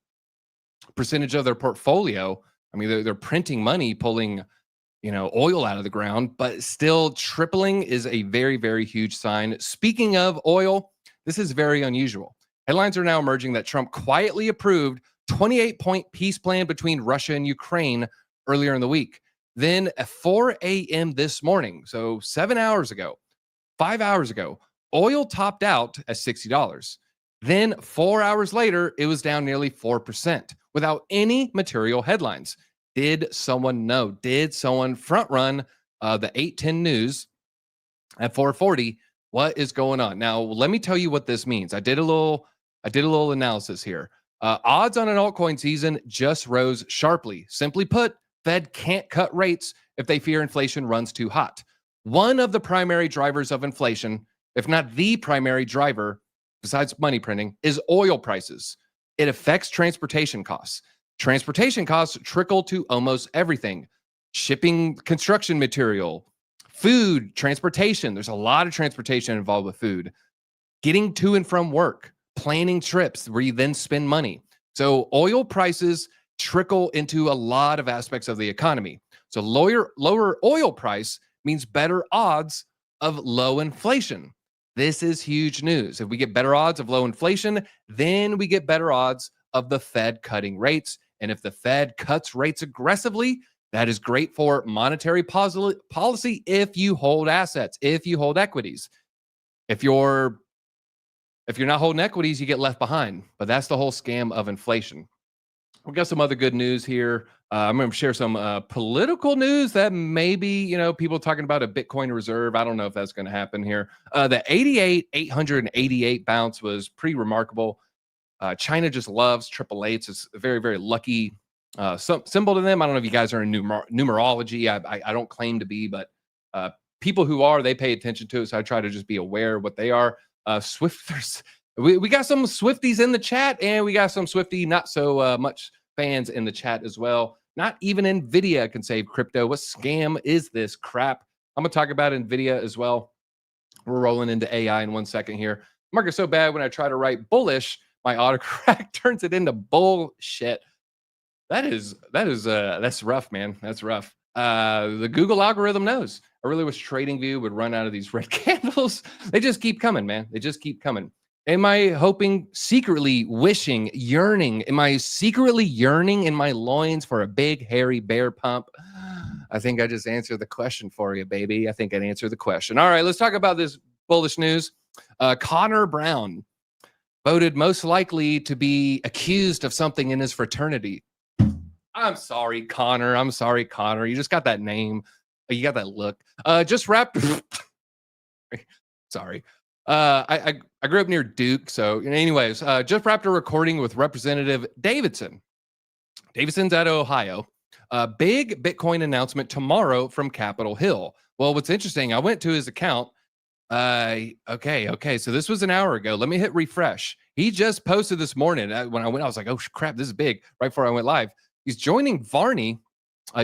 percentage of their portfolio. I mean, they're printing money, pulling, oil out of the ground, but still tripling is a very, very huge sign. Speaking of oil, this is very unusual. Headlines are now emerging that Trump quietly approved 28-point peace plan between Russia and Ukraine earlier in the week. Then at 4 a.m. this morning, so 7 hours ago, 5 hours ago, oil topped out at $60. Then 4 hours later, it was down nearly 4% without any material headlines. Did someone know? Did someone front run the 8:10 news at 4:40? What is going on? Now, let me tell you what this means. I did a little analysis here. Odds on an altcoin season just rose sharply. Simply put, Fed can't cut rates if they fear inflation runs too hot. One of the primary drivers of inflation, if not the primary driver, besides money printing, is oil prices. It affects transportation costs. Transportation costs trickle to almost everything. Shipping construction material, food, transportation. There's a lot of transportation involved with food. Getting to and from work, planning trips where you then spend money. So oil prices trickle into a lot of aspects of the economy. So lower oil price means better odds of low inflation. This is huge news. If we get better odds of low inflation, then we get better odds of the Fed cutting rates. And if the Fed cuts rates aggressively, that is great for monetary policy if you hold assets, if you hold equities. If you're not holding equities, you get left behind. But that's the whole scam of inflation. We've got some other good news here. I'm going to share some political news that maybe, people talking about a Bitcoin reserve. I don't know if that's going to happen here. The 888 bounce was pretty remarkable. China just loves triple eights. It's a very, very lucky symbol to them. I don't know if you guys are in numerology. I don't claim to be, but people who are, they pay attention to it. So I try to just be aware of what they are. Swifters. We got some Swifties in the chat, and we got some Swiftie not so much fans in the chat as well. Not even Nvidia can save crypto. What scam is this crap? I'm going to talk about Nvidia as well. We're rolling into AI in 1 second here. Market's so bad when I try to write bullish, my autocorrect turns it into bullshit. That's rough, man. That's rough. The Google algorithm knows. I really wish TradingView would run out of these red candles. They just keep coming, man. They just keep coming. Am I hoping, secretly wishing, yearning? Am I secretly yearning in my loins for a big, hairy bear pump? I think I just answered the question for you, baby. I think I'd answer the question. All right, let's talk about this bullish news. Connor Brown voted most likely to be accused of something in his fraternity. I'm sorry, Connor. I'm sorry, Connor. You just got that name. You got that look. Just wrapped. Sorry. I grew up near Duke. So anyways, just wrapped a recording with Representative Davidson. Davidson's out of Ohio. Big Bitcoin announcement tomorrow from Capitol Hill. Well, what's interesting, I went to his account. Okay. So this was an hour ago. Let me hit refresh. He just posted this morning. When I went, I was like, oh crap, this is big. Right before I went live. He's joining Varney,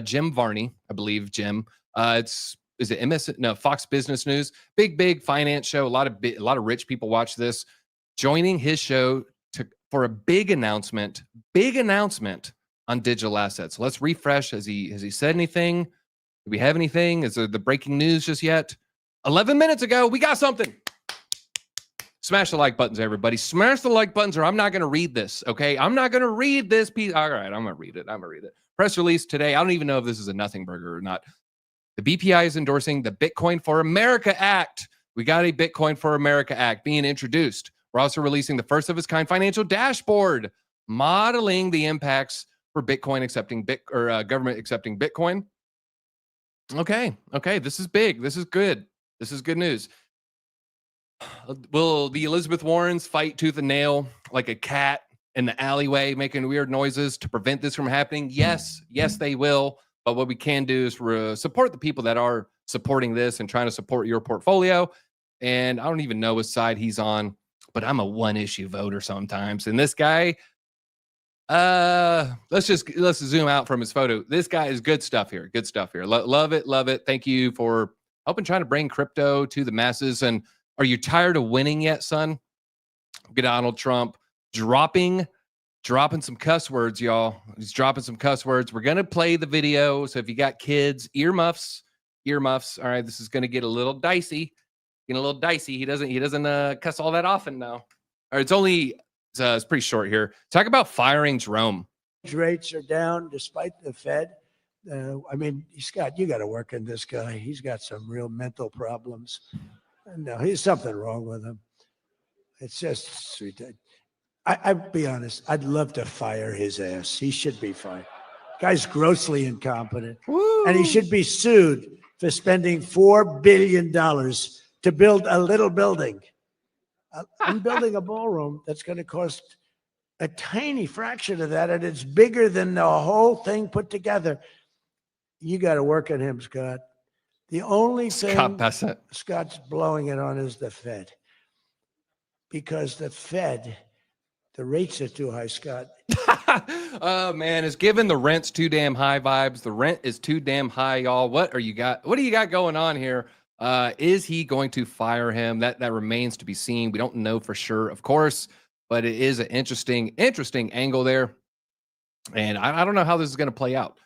Jim Varney, I believe, Jim. Is it MS? No, Fox Business News. Big finance show. A lot of rich people watch this. Joining his show for a big announcement on digital assets. Let's refresh. Has he said anything? Do we have anything? Is there the breaking news just yet? 11 minutes ago, we got something. Smash the like buttons, everybody. Smash the like buttons, or I'm not going to read this, okay? I'm not going to read this piece. All right, I'm going to read it. Press release today. I don't even know if this is a nothing burger or not. The BPI is endorsing the Bitcoin for America Act. We got a Bitcoin for America Act being introduced. We're also releasing the first of its kind financial dashboard, modeling the impacts for Bitcoin accepting government accepting Bitcoin. Okay. This is big. This is good. This is good news. Will the Elizabeth Warrens fight tooth and nail like a cat in the alleyway making weird noises to prevent this from happening? Yes, they will. But what we can do is support the people that are supporting this and trying to support your portfolio. And I don't even know which side he's on, but I'm a one-issue voter sometimes. And this guy, let's zoom out from his photo. This guy is good stuff here. Love it. Thank you for helping trying to bring crypto to the masses. And are you tired of winning yet, son? Donald Trump dropping some cuss words, y'all. He's dropping some cuss words. We're going to play the video. So if you got kids, earmuffs. All right, this is going to get a little dicey. He doesn't cuss all that often now. All right, it's pretty short here. Talk about firing Jerome. Rates are down despite the Fed. Scott, you got to work on this guy. He's got some real mental problems. No, he's something wrong with him. It's just sweet. I'd be honest. I'd love to fire his ass. He should be fired. Guy's grossly incompetent. Woo. And he should be sued for spending $4 billion to build a little building. I'm building a ballroom that's going to cost a tiny fraction of that, and it's bigger than the whole thing put together. You got to work on him, Scott. The only thing Scott's blowing it on is the Fed. Because the Fed, the rates are too high, Scott. Oh man, it's giving the rent's too damn high vibes. The rent is too damn high, y'all. What do you got going on here? Is he going to fire him? That remains to be seen. We don't know for sure, of course, but it is an interesting angle there. And I don't know how this is going to play out.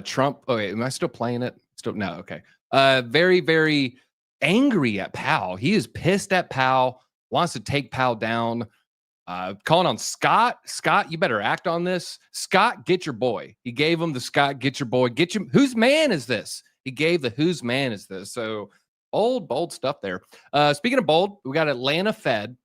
Trump. Okay, am I still playing it? No. Okay. Very, very angry at Powell. He is pissed at Powell. Wants to take Powell down. Calling on Scott. Scott, you better act on this. Scott, get your boy. He gave him the Scott, get your boy. Get you. Whose man is this? He gave the whose man is this? So bold stuff there. Speaking of bold, we got Atlanta Fed.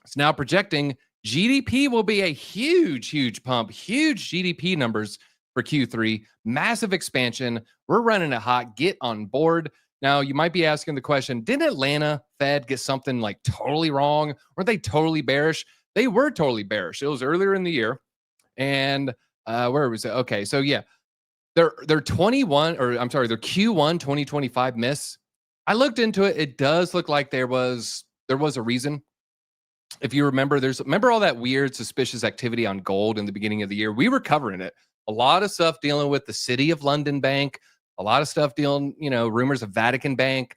It's now projecting GDP will be a huge pump. Huge GDP numbers for Q3. Massive expansion. We're running it hot. Get on board. Now, you might be asking the question, didn't Atlanta Fed get something like totally wrong? Weren't they totally bearish? They were totally bearish. It was earlier in the year. And where was it? Okay, so yeah, their Q1 2025 miss. I looked into it. It does look like there was a reason. If you remember, remember all that weird suspicious activity on gold in the beginning of the year? We were covering it. A lot of stuff dealing with the City of London Bank. A lot of stuff dealing, rumors of Vatican Bank,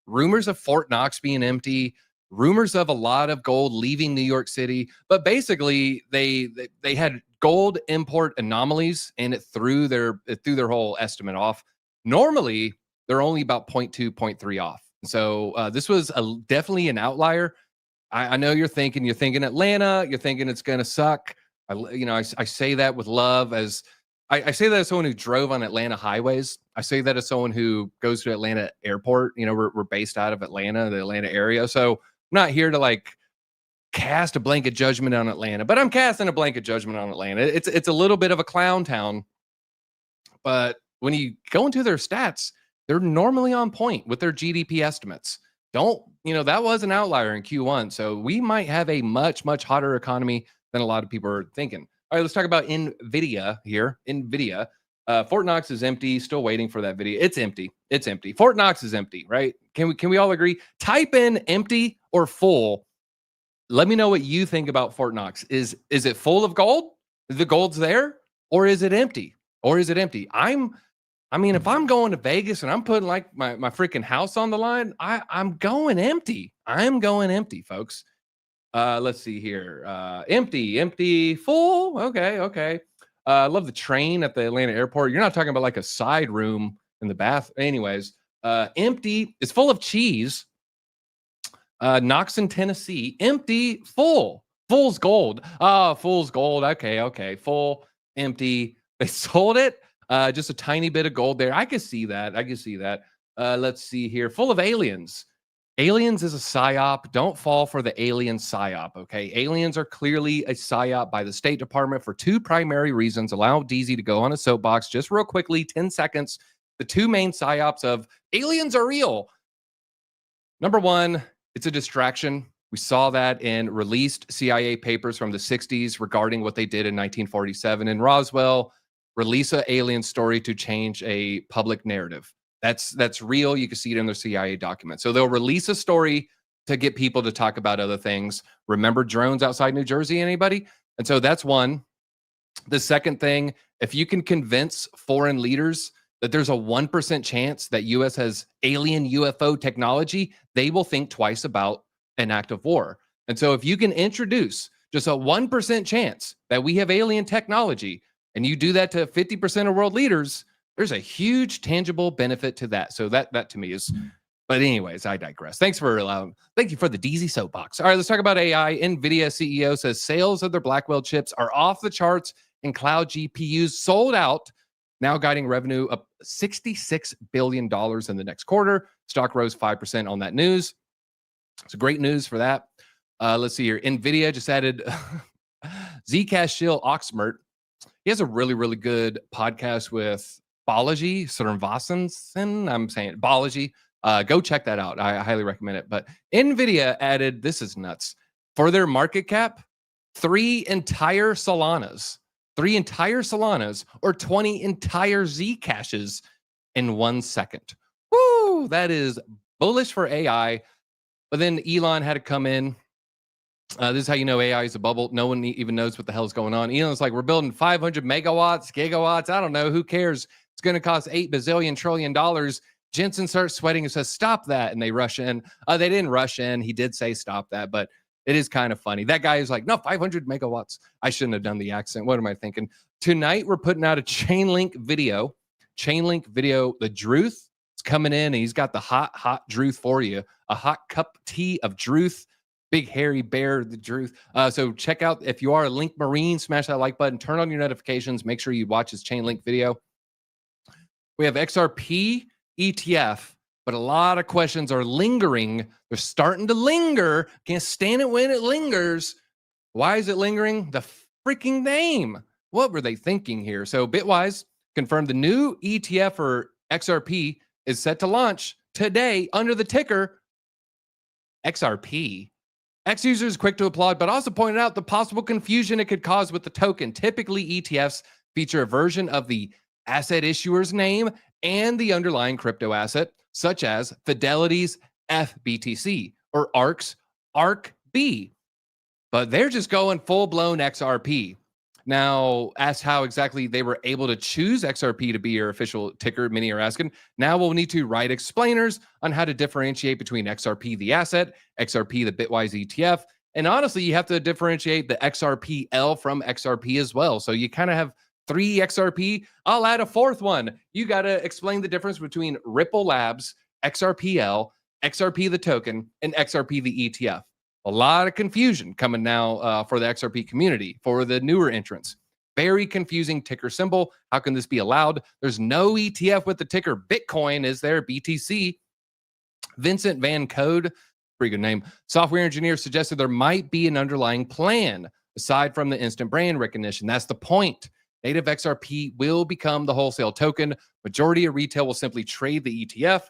rumors of Fort Knox being empty, rumors of a lot of gold leaving New York City. But basically, they had gold import anomalies, and it threw their whole estimate off. Normally, they're only about 0.2, 0.3 off. So this was definitely an outlier. I know you're thinking Atlanta, you're thinking it's going to suck. I say that with love, as I say that as someone who drove on Atlanta highways. I say that as someone who goes to Atlanta airport. We're based out of Atlanta, the Atlanta area. So I'm not here to like cast a blanket judgment on Atlanta, but I'm casting a blanket judgment on Atlanta. It's a little bit of a clown town, but when you go into their stats, they're normally on point with their GDP estimates. That was an outlier in Q1. So we might have a much, much hotter economy than a lot of people are thinking. All right, let's talk about Nvidia here. Nvidia. Fort Knox is empty. Still waiting for that video. It's empty. It's empty. Fort Knox is empty, right? Can we all agree? Type in empty or full. Let me know what you think about Fort Knox. Is it full of gold? The gold's there, or is it empty? If I'm going to Vegas and I'm putting like my freaking house on the line, I'm going empty. I'm going empty, folks. Let's see here. Empty, full. Okay. I love the train at the Atlanta airport. You're not talking about like a side room in the bath. Anyways, empty is full of cheese. Knox in Tennessee, empty, full. Fool's gold. Oh, fool's gold. Okay. Full, empty. They sold it. Just a tiny bit of gold there. I can see that. Let's see here. Full of aliens. Aliens is a psyop. Don't fall for the alien psyop, okay? Aliens are clearly a psyop by the State Department for two primary reasons. Allow DZ to go on a soapbox just real quickly, 10 seconds. The two main psyops of aliens are real. Number one, it's a distraction. We saw that in released CIA papers from the 60s regarding what they did in 1947 in Roswell. Release an alien story to change a public narrative. That's real. You can see it in their CIA documents. So they'll release a story to get people to talk about other things. Remember drones outside New Jersey, anybody? And so that's one. The second thing, if you can convince foreign leaders that there's a 1% chance that US has alien UFO technology, they will think twice about an act of war. And so if you can introduce just a 1% chance that we have alien technology, and you do that to 50% of world leaders, there's a huge tangible benefit to that. So that to me is, but anyways, I digress. Thank you for the DZ soapbox. All right, let's talk about AI. Nvidia CEO says sales of their Blackwell chips are off the charts and cloud GPUs sold out, now guiding revenue up $66 billion in the next quarter. Stock rose 5% on that news. It's great news for that. Let's see here. Nvidia just added Zcash shill Oxmert. He has a really, really good podcast with Balaji Srinivasan. I'm saying it, Balaji. Go check that out. I highly recommend it. But Nvidia added, this is nuts, for their market cap, 3 entire Solanas, or 20 entire Zcashes in 1 second. Woo! That is bullish for AI. But then Elon had to come in. This is how you know AI is a bubble. No one even knows what the hell is going on. Elon's like, we're building 500 megawatts, gigawatts. I don't know. Who cares? It's going to cost $8 bazillion trillion. Jensen starts sweating and says, stop that. And they rush in. They didn't rush in. He did say stop that, but it is kind of funny. That guy is like, no, 500 megawatts. I shouldn't have done the accent. What am I thinking? Tonight, we're putting out a Chainlink video. The Druth is coming in, and he's got the hot Druth for you. A hot cup tea of Druth. Big hairy bear, the Druth. So check out, if you are a Link Marine, smash that like button, turn on your notifications, make sure you watch his Chainlink video. We have XRP ETF, but a lot of questions are lingering. They're starting to linger. Can't stand it when it lingers. Why is it lingering? The freaking name. What were they thinking here? So Bitwise confirmed the new ETF for XRP is set to launch today under the ticker XRP. X users quick to applaud, but also pointed out the possible confusion it could cause with the token. Typically, ETFs feature a version of the asset issuer's name and the underlying crypto asset, such as Fidelity's FBTC or ARK's ARKB. But they're just going full-blown XRP. Now, asked how exactly they were able to choose XRP to be your official ticker, many are asking. Now we'll need to write explainers on how to differentiate between XRP, the asset, XRP, the Bitwise ETF, And honestly, you have to differentiate the XRPL from XRP as well. So you kind of have 3 XRP. I'll add a 4th one. You got to explain the difference between Ripple Labs, XRPL, XRP the token, and XRP the ETF. A lot of confusion coming now for the XRP community, for the newer entrants. Very confusing ticker symbol. How can this be allowed? There's no ETF with the ticker Bitcoin, is there? BTC. Vincent Van Code, pretty good name, software engineer, suggested there might be an underlying plan aside from the instant brand recognition. That's the point. Native XRP will become the wholesale token. Majority of retail will simply trade the ETF.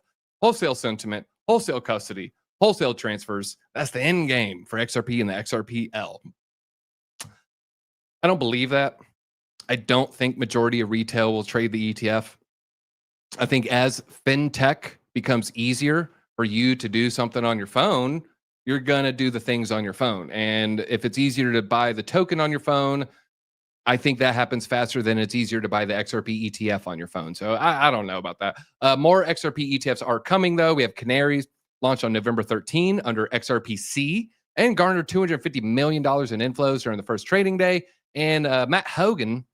Wholesale sentiment, wholesale custody, wholesale transfers. That's the end game for XRP and the XRPL. I don't believe that. I don't think majority of retail will trade the ETF. I think as fintech becomes easier for you to do something on your phone, you're going to do the things on your phone. And if it's easier to buy the token on your phone, I think that happens faster than it's easier to buy the XRP ETF on your phone. So I don't know about that. More XRP ETFs are coming, though. We have Canaries launched on November 13 under XRPC and garnered $250 million in inflows during the first trading day. And Matt Haugen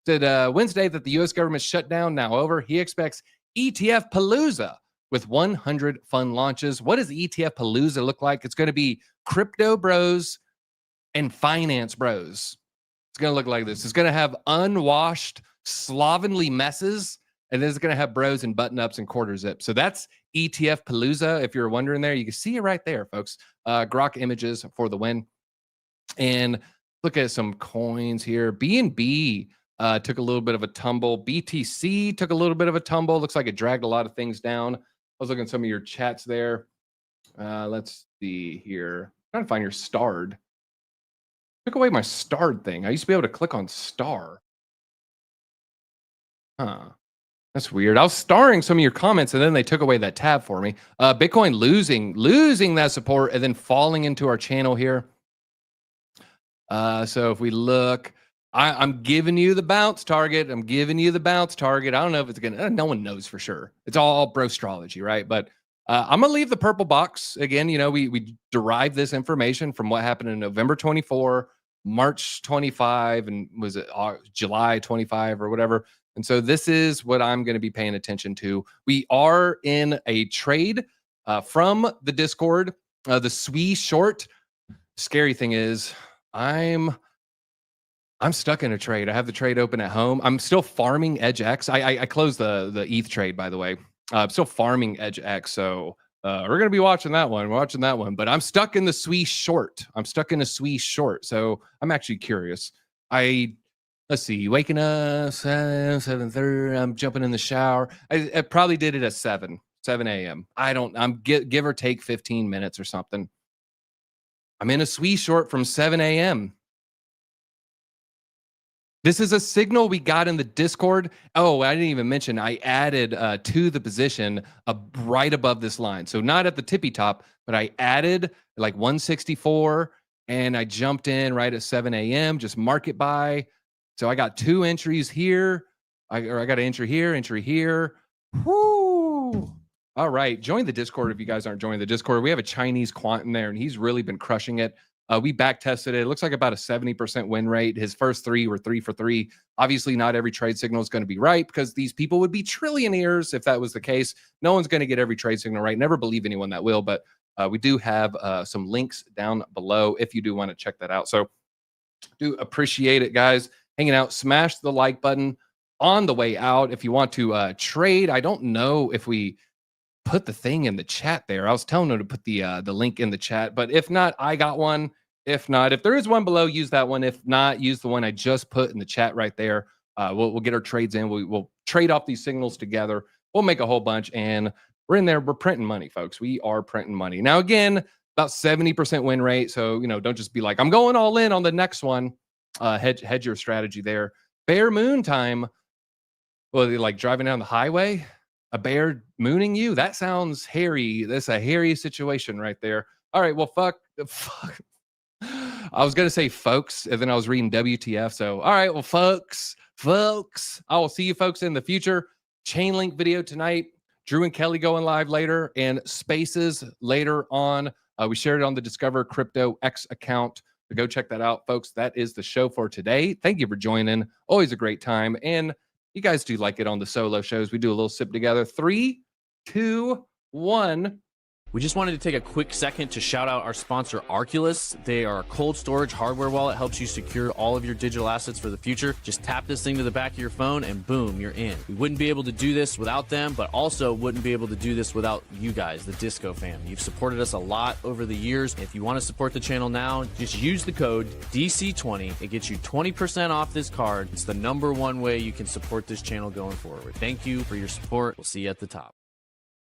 said Wednesday that the U.S. government shutdown now over. He expects ETF Palooza with 100 fund launches. What does ETF Palooza look like? It's going to be crypto bros and finance bros. It's going to look like this. It's going to have unwashed, slovenly messes, and then it's going to have bros in button-ups and quarter zips. So that's ETF Palooza. If you're wondering there, you can see it right there, folks. Grok images for the win. And look at some coins here. BNB took a little bit of a tumble. BTC took a little bit of a tumble. Looks like it dragged a lot of things down. I was looking at some of your chats there. Let's see here. I'm trying to find your starred. Took away my starred thing. I used to be able to click on star. Huh. That's weird. I was starring some of your comments and then they took away that tab for me. Bitcoin losing that support and then falling into our channel here. So if we look, I'm giving you the bounce target. I don't know if it's gonna. No one knows for sure. It's all brostrology, right? But I'm gonna leave the purple box again. You know, we derive this information from what happened in November 24, March 25, and was it July 25 or whatever. And so this is what I'm going to be paying attention to. We are in a trade from the Discord, the SWE short. Scary thing is, I'm stuck in a trade. I have the trade open at home. I'm still farming EdgeX. I closed the ETH trade, by the way. I'm still farming EdgeX. So we're going to be watching that one. We're watching that one. But I'm stuck in the SWE short. So I'm actually curious. Let's see, waking up 7:30. I'm jumping in the shower. I probably did it at 7 a.m. I'm give or take 15 minutes or something. I'm in a SWE short from 7 a.m. This is a signal we got in the Discord. Oh, I didn't even mention I added to the position right above this line. So not at the tippy top, but I added like 164 and I jumped in right at 7 a.m. just market buy. So I got 2 entries here. I got an entry here. Whoo! All right, join the Discord if you guys aren't joining the Discord. We have a Chinese quant in there, and he's really been crushing it. We back tested it. It looks like about a 70% win rate. His first 3 were 3 for 3. Obviously, not every trade signal is going to be right because these people would be trillionaires if that was the case. No one's going to get every trade signal right. Never believe anyone that will, but we do have some links down below if you do want to check that out. So do appreciate it, guys. Hanging out. Smash the like button on the way out if you want to trade. I don't know if we put the thing in the chat there. I was telling them to put the link in the chat, but if not, I got one. If not, if there is one below, use that one. If not, use the one I just put in the chat right there. We'll get our trades in. We'll trade off these signals together. We'll make a whole bunch, and we're in there. We're printing money, folks. We are printing money. Now, again, about 70% win rate. So, don't just be like, I'm going all in on the next one. Hedge your strategy there. Bear moon time. Well, like driving down the highway, a bear mooning you. That sounds hairy. That's a hairy situation right there. All right. Well, fuck. I was going to say folks, and then I was reading WTF. So, all right. Well, folks, I will see you folks in the future. Chainlink video tonight. Drew and Kelly going live later, and Spaces later on. We shared it on the Discover Crypto X account. So go check that out, folks. That is the show for today. Thank you for joining. Always a great time. And you guys do like it on the solo shows. We do a little sip together. 3, 2, 1. We just wanted to take a quick second to shout out our sponsor, Arculus. They are a cold storage hardware wallet, helps you secure all of your digital assets for the future. Just tap this thing to the back of your phone and boom, you're in. We wouldn't be able to do this without them, but also wouldn't be able to do this without you guys, the Disco fam. You've supported us a lot over the years. If you want to support the channel now, just use the code DC20. It gets you 20% off this card. It's the #1 way you can support this channel going forward. Thank you for your support. We'll see you at the top.